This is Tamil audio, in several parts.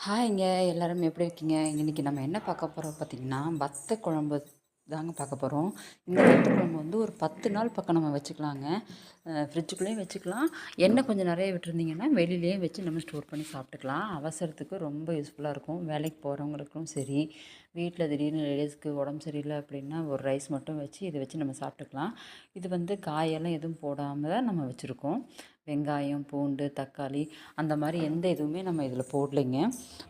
ஹாய்ங்க எல்லாரும் எப்படி இருக்கீங்க? இன்னைக்கு நம்ம என்ன பார்க்க போறோம் பார்த்தீங்கன்னா, வத்த குழம்பு தாங்க பார்க்க போறோம். இந்த வத்த குழம்பு வந்து ஒரு 10 நாள் பக்கம் நம்ம வச்சுக்கலாங்க. ஃப்ரிட்ஜுக்குள்ளேயும் வச்சுக்கலாம். எண்ணெய் கொஞ்சம் நிறைய விட்டுருந்தீங்கன்னா, வெளியிலேயும் வச்சு நம்ம ஸ்டோர் பண்ணி சாப்பிட்டுக்கலாம். அவசரத்துக்கு ரொம்ப யூஸ்ஃபுல்லாக இருக்கும். வேலைக்கு போகிறவங்களுக்கும் சரி, வீட்டில் திடீர்னு லேடிஸ்க்கு உடம்பு சரியில்லை அப்படின்னா, ஒரு ரைஸ் மட்டும் வச்சு இதை வச்சு நம்ம சாப்பிட்டுக்கலாம். இது வந்து காயெல்லாம் எதுவும் போடாமல் தான் நம்ம வச்சுருக்கோம். வெங்காயம், பூண்டு, தக்காளி அந்த மாதிரி எந்த இதுவுமே நம்ம இதில் போடலைங்க.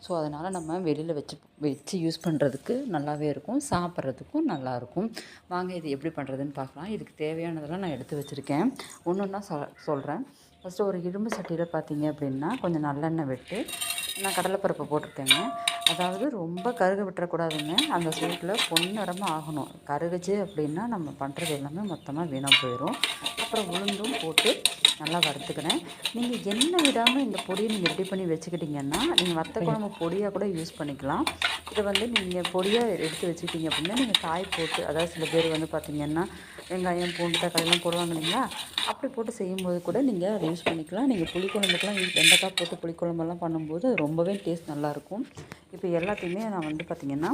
ஸோ அதனால் நம்ம வெளியில் வச்சு வச்சு யூஸ் பண்ணுறதுக்கு நல்லாவே இருக்கும், சாப்பிட்றதுக்கும் நல்லாயிருக்கும். வாங்க இது எப்படி பண்ணுறதுன்னு பார்க்கலாம். இதுக்கு தேவையானதெல்லாம் நான் எடுத்து வச்சுருக்கேன். ஒன்று ஒன்றா சொல்கிறேன். ஃபஸ்ட்டு ஒரு இரும்பு சட்டியில் பார்த்தீங்க அப்படின்னா கொஞ்சம் நல்லெண்ணெய் விட்டு நான் கடலைப்பருப்பு போட்டிருக்கேங்க. அதாவது ரொம்ப கருக விட்டுறக்கூடாதுங்க. அந்த சூட்டில் பொன்னிறமாக ஆகணும். கருகுச்சு அப்படின்னா நம்ம பண்ணுறது எல்லாமே மொத்தமாக வீணாக போயிடும். அப்புறம் உளுந்தும் போட்டு நல்லா வறுத்துக்கிறேன். நீங்கள் எண்ணெய் விடாமல் இந்த பொடியை நீங்கள் ரெடி பண்ணி வச்சுக்கிட்டிங்கன்னா, நீங்கள் வத்த குழம்பு பொடியாக கூட யூஸ் பண்ணிக்கலாம். இதை வந்து நீங்கள் பொடியாக எடுத்து வச்சுக்கிட்டிங்க அப்படின்னா, நீங்கள் காய் போட்டு அதாவது சில பேர் வந்து பார்த்திங்கன்னா, வெங்காயம், பூண்டு, தக்காளிலாம் போடுவாங்க இல்லைங்களா? அப்படி போட்டு செய்யும்போது கூட நீங்கள் அதை யூஸ் பண்ணிக்கலாம். நீங்கள் புளிக்குழம்புக்கெலாம் வெண்டைக்காய் போட்டு புளிக்குழம்பெல்லாம் பண்ணும்போது அது ரொம்பவே டேஸ்ட் நல்லாயிருக்கும். இப்போ எல்லாத்தையுமே நான் வந்து பார்த்திங்கன்னா,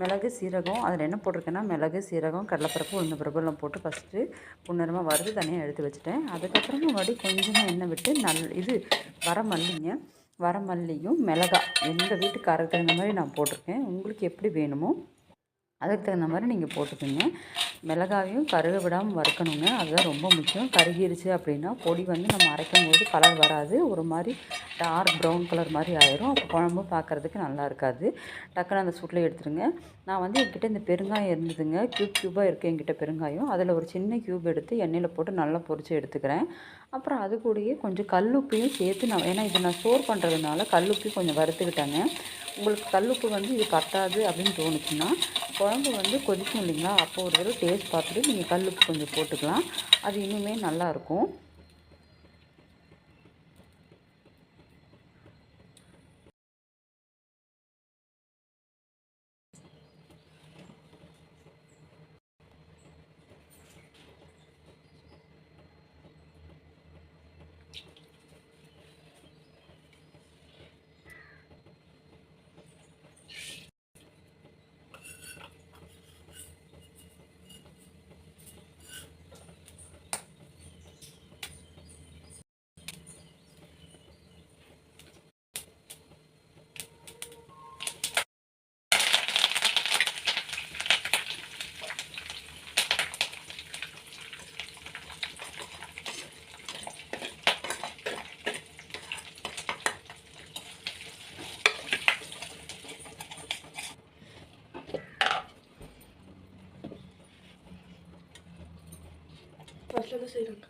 மிளகு, சீரகம் அதில் என்ன போட்டிருக்கேன்னா, மிளகு, சீரகம், கடலைப்பருப்பு, உளுந்தம்பருப்பு எல்லாம் போட்டு ஃபஸ்ட்டு பொன்னிறமாக வறுத்து தனியாக எடுத்து வச்சுட்டேன். அதுக்கப்புறமா மறுபடியும் கொஞ்சமாக எண்ணெய் விட்டு இது வரமல்லிங்க, வரமல்லியும் மிளகாய் எங்கள் வீட்டு காரத்துக்கு தகுந்த மாதிரி நான் போட்டிருக்கேன். உங்களுக்கு எப்படி வேணுமோ அதுக்கு தகுந்த மாதிரி நீங்கள் போட்டுக்கோங்க. மிளகாயும் கருக விடாமல் வறுக்கணுங்க. அதுதான் ரொம்ப முக்கியம். கருகிருச்சு அப்படின்னா பொடி வந்து நம்ம அரைக்கும்போது கலர் வராது. ஒரு மாதிரி டார்க் ப்ரௌன் கலர் மாதிரி ஆயிரும். அப்போ குழம்பு பார்க்குறதுக்கு நல்லா இருக்காது. டக்குன்னு அந்த சூட்டில் எடுத்துருங்க. நான் வந்து என்கிட்ட இந்த பெருங்காயம் இருந்ததுங்க. க்யூபாக இருக்குது என்கிட்ட பெருங்காயம். அதில் ஒரு சின்ன க்யூப் எடுத்து எண்ணெயில் போட்டு நல்லா பொரித்து எடுத்துக்கிறேன். அப்புறம் அது கூடயே கொஞ்சம் கல்லுப்பையும் சேர்த்து ஏன்னா இதை நான் ஸ்டோர் பண்ணுறதுனால கல்லுப்பையும் கொஞ்சம் வறுத்துக்கிட்டேங்க. உங்களுக்கு கல்லுப்பு வந்து இது பத்தாது அப்படின்னு தோணுச்சுன்னா, குழம்பு வந்து கொதிக்கும் இல்லைங்களா? அப்போ ஒரு தடவை டேஸ்ட் பார்த்துட்டு நீங்கள் கல்லுப்பு கொஞ்சம் போட்டுக்கலாம். அது இன்னுமே நல்லாயிருக்கும். ஃபர்ஸ்ட்ல செய்கிறாங்க.